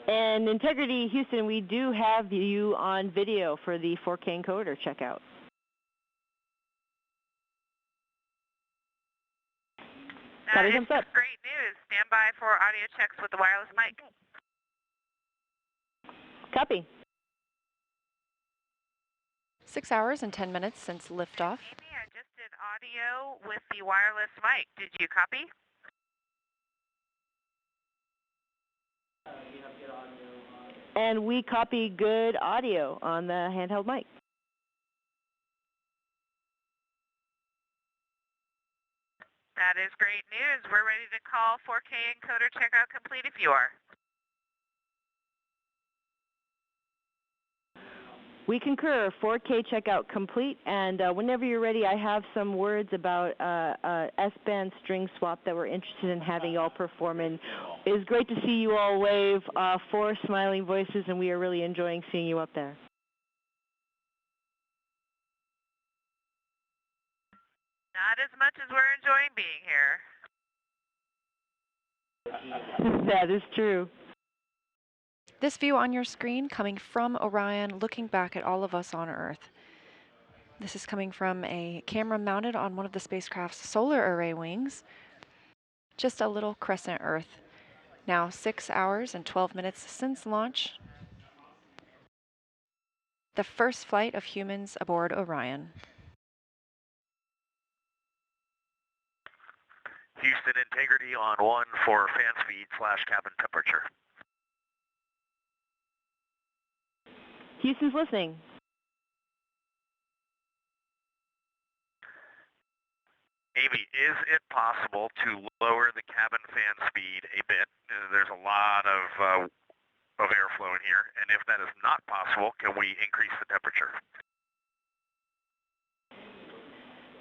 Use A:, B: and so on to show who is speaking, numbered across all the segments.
A: And Integrity Houston, we do have you on video for the 4K encoder checkout.
B: That is great news. Stand by for audio checks with the wireless mic.
A: Copy.
C: 6 hours and 10 minutes since liftoff.
B: Amy, I just did audio with the wireless mic. Did you copy?
A: And we copy good audio on the handheld mic.
B: That is great news. We're ready to call 4K encoder checkout complete if you are.
A: We concur. 4K checkout complete, and whenever you're ready, I have some words about S-band string swap that we're interested in having you all perform. And it is great to see you all wave, 4 smiling voices, and we are really enjoying seeing you up there.
B: Not as much as we're enjoying being here.
A: That is true.
C: This view on your screen coming from Orion, looking back at all of us on Earth. This is coming from a camera mounted on one of the spacecraft's solar array wings. Just a little crescent Earth. Now 6 hours and 12 minutes since launch. The first flight of humans aboard Orion.
D: Houston, Integrity on 1 for fan speed / cabin temperature.
A: Houston's listening.
D: Amy, is it possible to lower the cabin fan speed a bit? There's a lot of airflow in here, and if that is not possible, can we increase the temperature?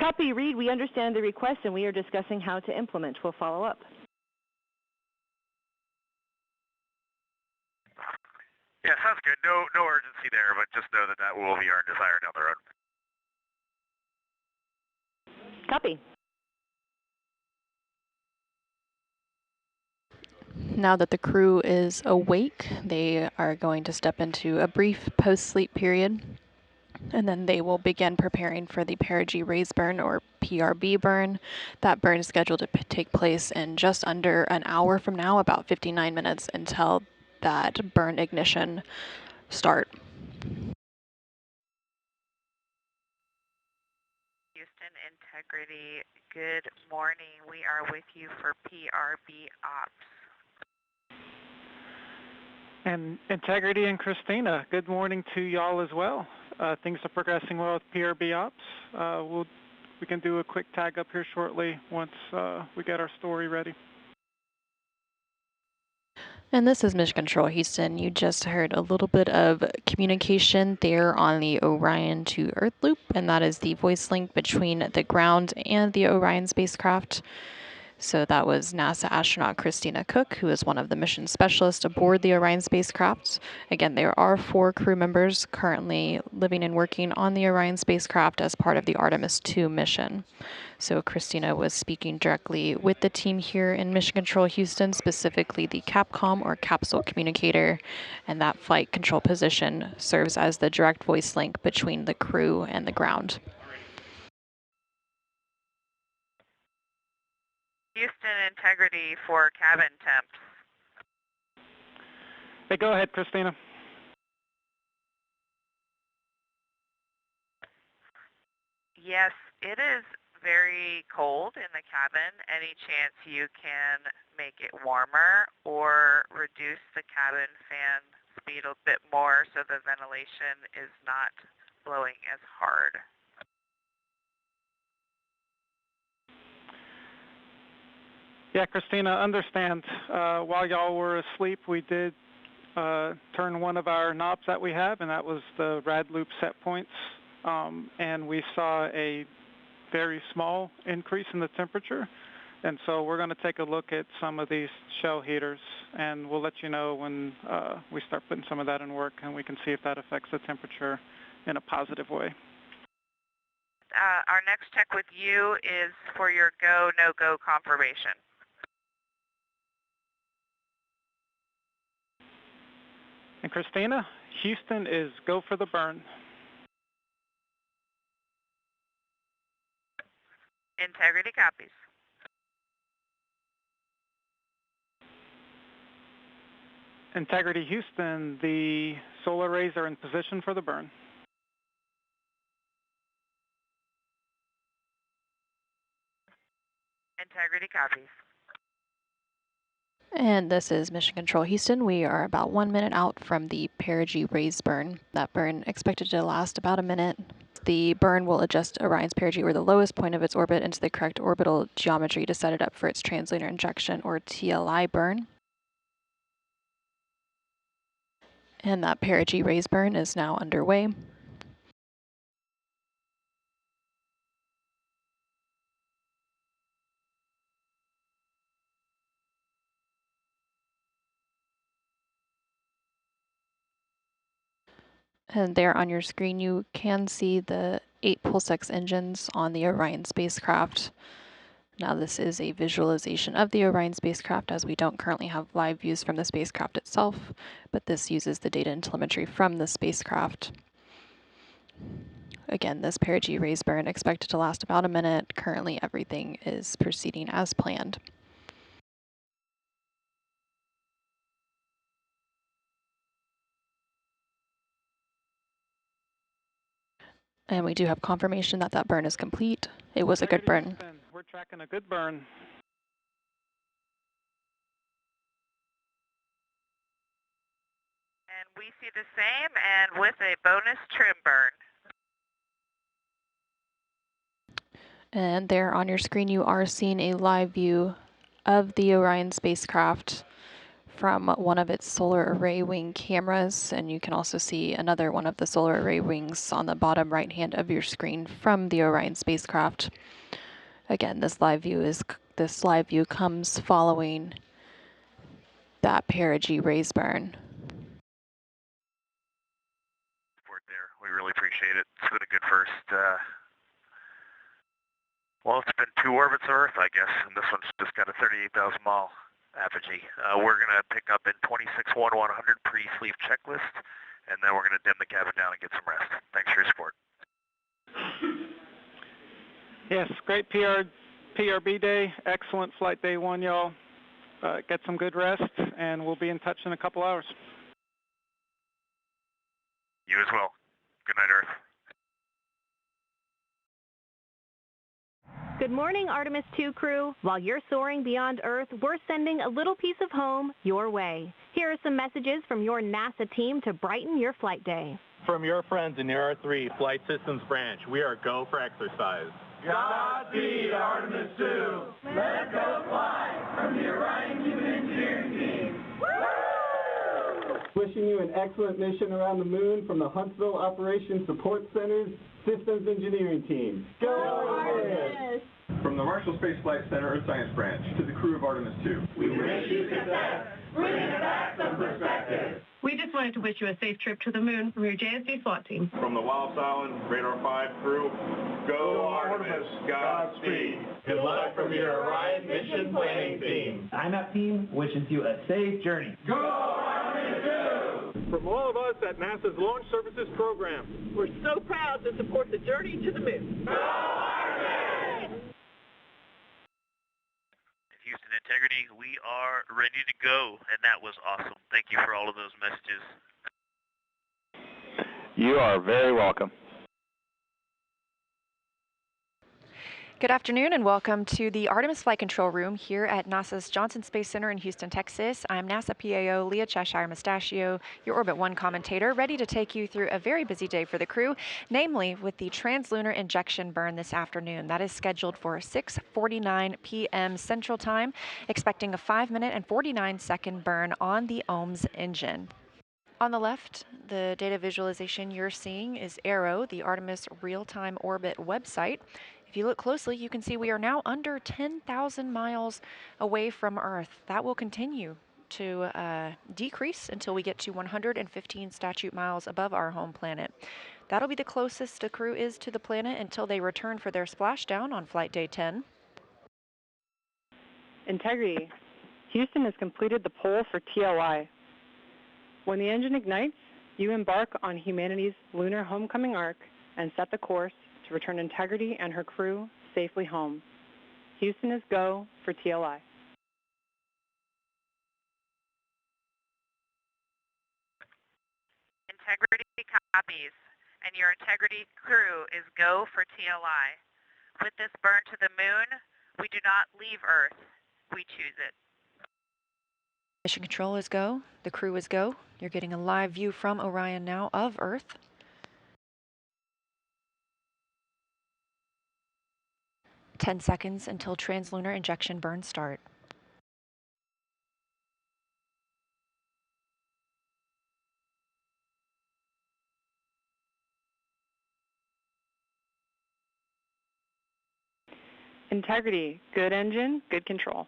A: Copy, Reed. We understand the request, and we are discussing how to implement. We'll follow up.
D: Yeah, sounds good. No urgency there, but just know that that will be our desire down the road.
A: Copy.
C: Now that the crew is awake, they are going to step into a brief post-sleep period, and then they will begin preparing for the Perigee raise burn, or PRB burn. That burn is scheduled to take place in just under an hour from now, about 59 minutes until that burn ignition start.
B: Houston, Integrity, good morning. We are with you for PRB ops.
E: And Integrity and Christina, good morning to y'all as well. Things are progressing well with PRB ops. We can do a quick tag up here shortly once we get our story ready.
C: And this is Mission Control Houston. You just heard a little bit of communication there on the Orion to Earth loop, and that is the voice link between the ground and the Orion spacecraft. So that was NASA astronaut Christina Cook, who is one of the mission specialists aboard the Orion spacecraft. Again, there are 4 crew members currently living and working on the Orion spacecraft as part of the Artemis 2 mission. So Christina was speaking directly with the team here in Mission Control Houston, specifically the CAPCOM or capsule communicator, and that flight control position serves as the direct voice link between the crew and the ground.
B: Houston, Integrity for cabin temps.
E: Hey, go ahead, Christina.
B: Yes, it is very cold in the cabin. Any chance you can make it warmer or reduce the cabin fan speed a bit more so the ventilation is not blowing as hard?
E: Yeah, Christina, understand. While y'all were asleep, we did turn one of our knobs that we have, and that was the rad loop set points. And we saw a very small increase in the temperature. And so we're going to take a look at some of these shell heaters, and we'll let you know when we start putting some of that in work, and we can see if that affects the temperature in a positive way.
B: Our next check with you is for your go, no-go confirmation.
E: Christina, Houston is go for the burn.
B: Integrity copies.
E: Integrity Houston, the solar arrays are in position for the burn.
B: Integrity copies.
C: And this is Mission Control Houston. We are about 1 minute out from the Perigee raise burn. That burn expected to last about a minute. The burn will adjust Orion's perigee, or the lowest point of its orbit, into the correct orbital geometry to set it up for its translunar injection, or TLI burn. And that perigee raise burn is now underway. And there on your screen, you can see the 8 Pulse-X engines on the Orion spacecraft. Now this is a visualization of the Orion spacecraft, as we don't currently have live views from the spacecraft itself, but this uses the data and telemetry from the spacecraft. Again, this perigee raise burn expected to last about a minute. Currently everything is proceeding as planned. And we do have confirmation that that burn is complete. It was a good burn.
E: Houston, we're tracking a good burn.
B: And we see the same, and with a bonus trim burn.
C: And there on your screen, you are seeing a live view of the Orion spacecraft from one of its solar array wing cameras, and you can also see another one of the solar array wings on the bottom right hand of your screen from the Orion spacecraft. Again, this live view comes following that perigee raise burn.
D: Support there. We really appreciate it. It's been a good first. Well, it's been 2 orbits of Earth, I guess, and this one's just got a 38,000 mile apogee. We're going to pick up in 26-1-100 pre-sleep checklist, and then we're going to dim the cabin down and get some rest. Thanks for your support.
E: Yes, great PRB day. Excellent flight day 1, y'all. Get some good rest, and we'll be in touch in a couple hours.
D: You as well. Good night, Earth.
F: Good morning, Artemis 2 crew. While you're soaring beyond Earth, we're sending a little piece of home your way. Here are some messages from your NASA team to brighten your flight day.
G: From your friends in the R3 Flight Systems Branch, we are go for exercise.
H: Godspeed, Artemis 2. Let's go fly from the Orion Human Engineering Team. Woo!
I: Wishing you an excellent mission around the moon from the Huntsville Operations Support Center's Systems Engineering Team. Go Artemis!
J: From the Marshall Space Flight Center Earth Science Branch to the crew of Artemis 2.
H: We wish you success, bringing back some perspective.
K: We just wanted to wish you a safe trip to the moon from your JSD SWAT team.
J: From the Wallops Island Radar 5 crew, go Artemis, Godspeed.
H: Good luck from your Orion Mission Planning Team.
L: IMAP team wishes you a safe journey.
H: Go Artemis 2!
M: From all of us at NASA's Launch Services Program,
K: we're so proud to support the journey to the moon.
H: Go Artemis!
N: Houston Integrity, we are ready to go, and that was awesome. Thank you for all of those messages.
O: You are very welcome.
P: Good afternoon and welcome to the Artemis Flight Control Room here at NASA's Johnson Space Center in Houston, Texas. I'm NASA PAO Leah Cheshire Mustachio, your Orbit 1 commentator, ready to take you through a very busy day for the crew, namely with the Translunar injection burn this afternoon. That is scheduled for 6:49 p.m. Central Time, expecting a 5-minute and 49-second burn on the OMS engine. On the left, the data visualization you're seeing is ARROW, the Artemis Real-Time Orbit website. If you look closely, you can see we are now under 10,000 miles away from Earth. That will continue to decrease until we get to 115 statute miles above our home planet. That'll be the closest the crew is to the planet until they return for their splashdown on flight day 10.
A: Integrity. Houston has completed the poll for TLI.
Q: When the engine ignites, you embark on humanity's lunar homecoming arc and set the course to return Integrity and her crew safely home. Houston is go for TLI.
B: Integrity copies, and your Integrity crew is go for TLI. With this burn to the moon, we do not leave Earth, we choose it.
P: Mission control is go. The crew is go. You're getting a live view from Orion now of Earth. "10 seconds until translunar injection burn start.
Q: Integrity, good engine, good control.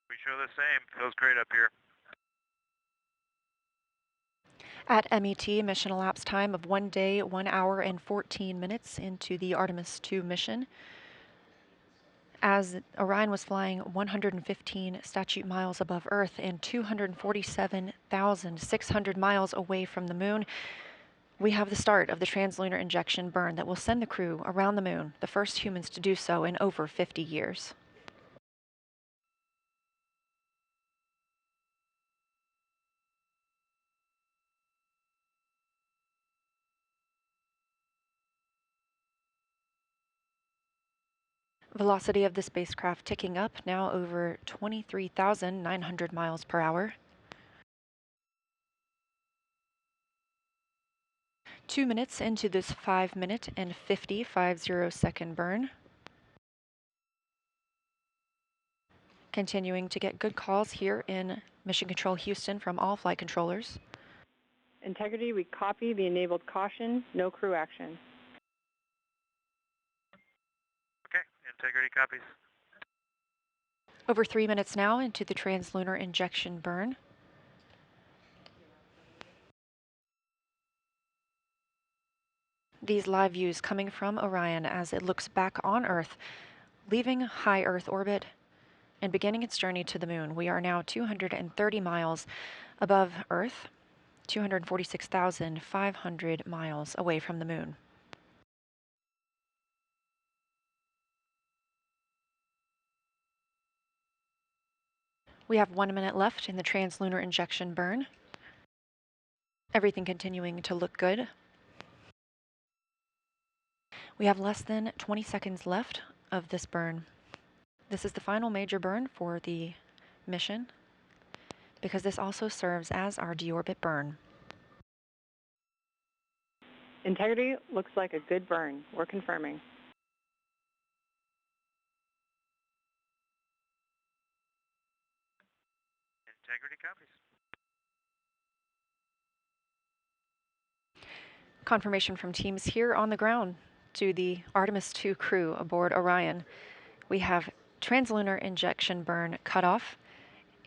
D: We show the same. Feels great up here.
P: At MET, mission elapsed time of 1 day, 1 hour, and 14 minutes into the Artemis II mission. As Orion was flying 115 statute miles above Earth and 247,600 miles away from the moon, we have the start of the translunar injection burn that will send the crew around the moon, the first humans to do so in over 50 years. Velocity of the spacecraft ticking up, now over 23,900 miles per hour. 2 minutes into this 5-minute and 50 burn. Continuing to get good calls here in Mission Control Houston from all flight controllers.
Q: Integrity, we copy the enabled caution, no crew action.
D: Okay, Integrity copies.
P: Over 3 minutes now into the translunar injection burn. These live views coming from Orion as it looks back on Earth, leaving high Earth orbit and beginning its journey to the moon. We are now 230 miles above Earth, 246,500 miles away from the moon. We have 1 minute left in the translunar injection burn. Everything continuing to look good. We have less than 20 seconds left of this burn. This is the final major burn for the mission because this also serves as our deorbit burn.
Q: Integrity looks like a good burn. We're confirming.
D: Integrity copies.
P: Confirmation from teams here on the ground to the Artemis II crew aboard Orion. We have translunar injection burn cutoff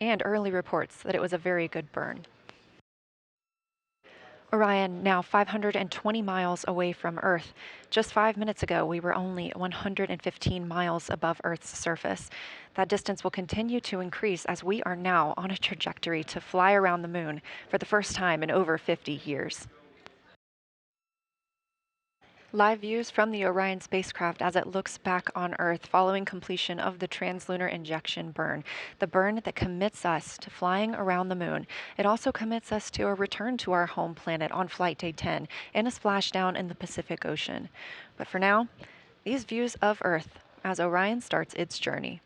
P: and early reports that it was a very good burn. Orion now 520 miles away from Earth. Just 5 minutes ago, we were only 115 miles above Earth's surface. That distance will continue to increase as we are now on a trajectory to fly around the moon for the first time in over 50 years. Live views from the Orion spacecraft as it looks back on Earth following completion of the translunar injection burn, the burn that commits us to flying around the moon. It also commits us to a return to our home planet on flight day 10 and a splashdown in the Pacific Ocean. But for now, these views of Earth as Orion starts its journey.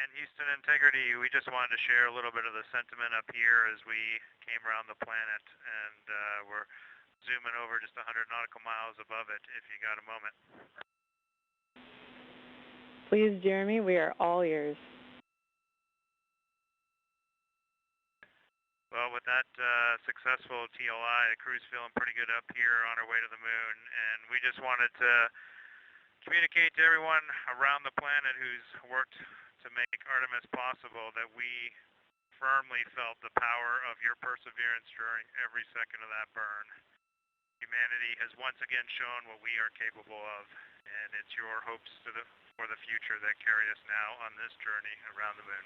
D: And Houston Integrity, we just wanted to share a little bit of the sentiment up here as we came around the planet, and we're zooming over just 100 nautical miles above it if you got a moment.
Q: Please, Jeremy, we are all ears.
D: Well, with that successful TLI, the crew's feeling pretty good up here on our way to the moon, and we just wanted to communicate to everyone around the planet who's worked to make Artemis possible that we firmly felt the power of your perseverance during every second of that burn. Humanity has once again shown what we are capable of, and it's your hopes for the future that carry us now on this journey around the moon.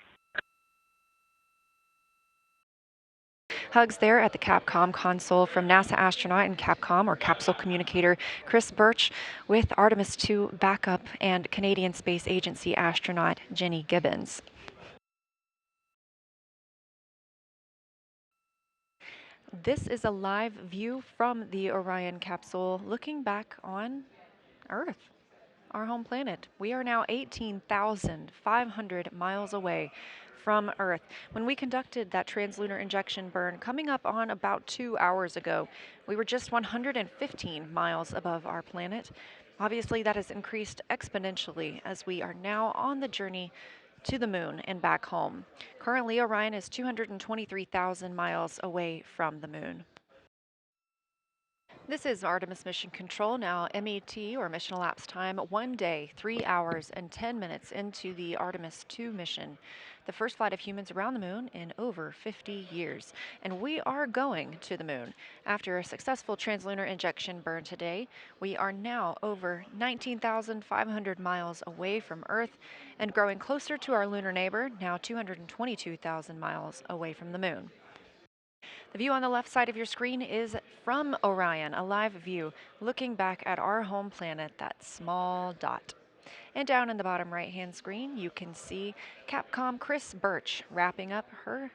P: Hugs there at the Capcom console from NASA astronaut and Capcom, or capsule communicator, Chris Birch, with Artemis II backup and Canadian Space Agency astronaut Jenny Gibbons. This is a live view from the Orion capsule looking back on Earth, our home planet. We are now 18,500 miles away from Earth. When we conducted that translunar injection burn coming up on about 2 hours ago, we were just 115 miles above our planet. Obviously, that has increased exponentially as we are now on the journey to the moon and back home. Currently, Orion is 223,000 miles away from the moon. This is Artemis Mission Control, now MET, or mission elapsed time, 1 day, 3 hours, and 10 minutes into the Artemis II mission, the first flight of humans around the moon in over 50 years. And we are going to the moon. After a successful translunar injection burn today, we are now over 19,500 miles away from Earth and growing closer to our lunar neighbor, now 222,000 miles away from the moon. The view on the left side of your screen is from Orion, a live view looking back at our home planet, that small dot. And down in the bottom right-hand screen, you can see Capcom Chris Birch wrapping up her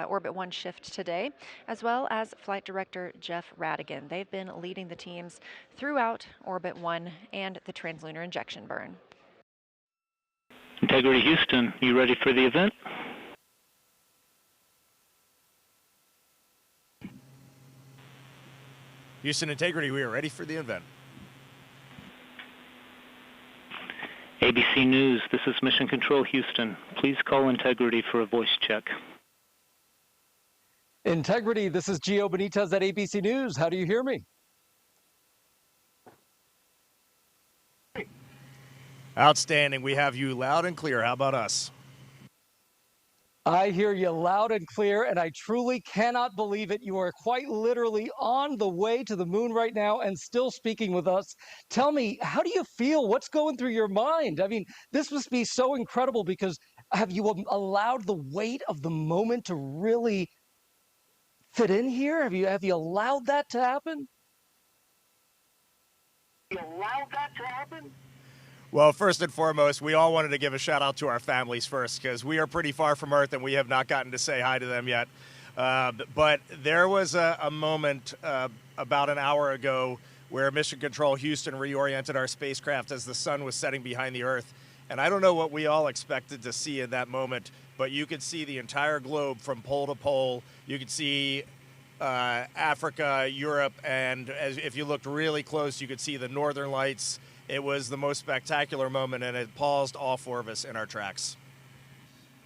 P: Orbit 1 shift today, as well as Flight Director Jeff Radigan. They've been leading the teams throughout Orbit 1 and the translunar injection burn.
R: Integrity Houston, you ready for the event?
S: Houston Integrity, we are ready for the event.
R: ABC News, this is Mission Control Houston. Please call Integrity for a voice check.
T: Integrity, this is Gio Benitez at ABC News. How do you hear me?
S: Outstanding. We have you loud and clear. How about us?
T: I hear you loud and clear, and I truly cannot believe it. You are quite literally on the way to the moon right now and still speaking with us. Tell me, how do you feel? What's going through your mind? I mean, this must be so incredible because have you allowed the weight of the moment to really fit in here? Have you allowed that to happen?
S: Well, first and foremost, we all wanted to give a shout out to our families first because we are pretty far from Earth and we have not gotten to say hi to them yet. But there was a moment about an hour ago where Mission Control Houston reoriented our spacecraft as the sun was setting behind the Earth. And I don't know what we all expected to see in that moment, but you could see the entire globe from pole to pole. You could see Africa, Europe, and if you looked really close, you could see the northern lights. It was the most spectacular moment, and it paused all four of us in our tracks.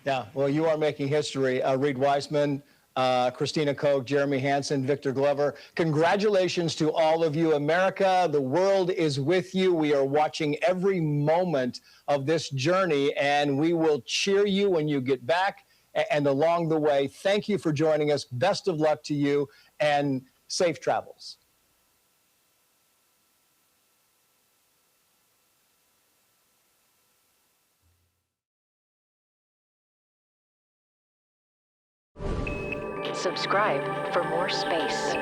U: Yeah, well, you are making history. Reed Weissman, Christina Koch, Jeremy Hansen, Victor Glover. Congratulations to all of you. America, the world is with you. We are watching every moment of this journey, and we will cheer you when you get back and along the way. Thank you for joining us. Best of luck to you, and safe travels.
V: Subscribe for more space.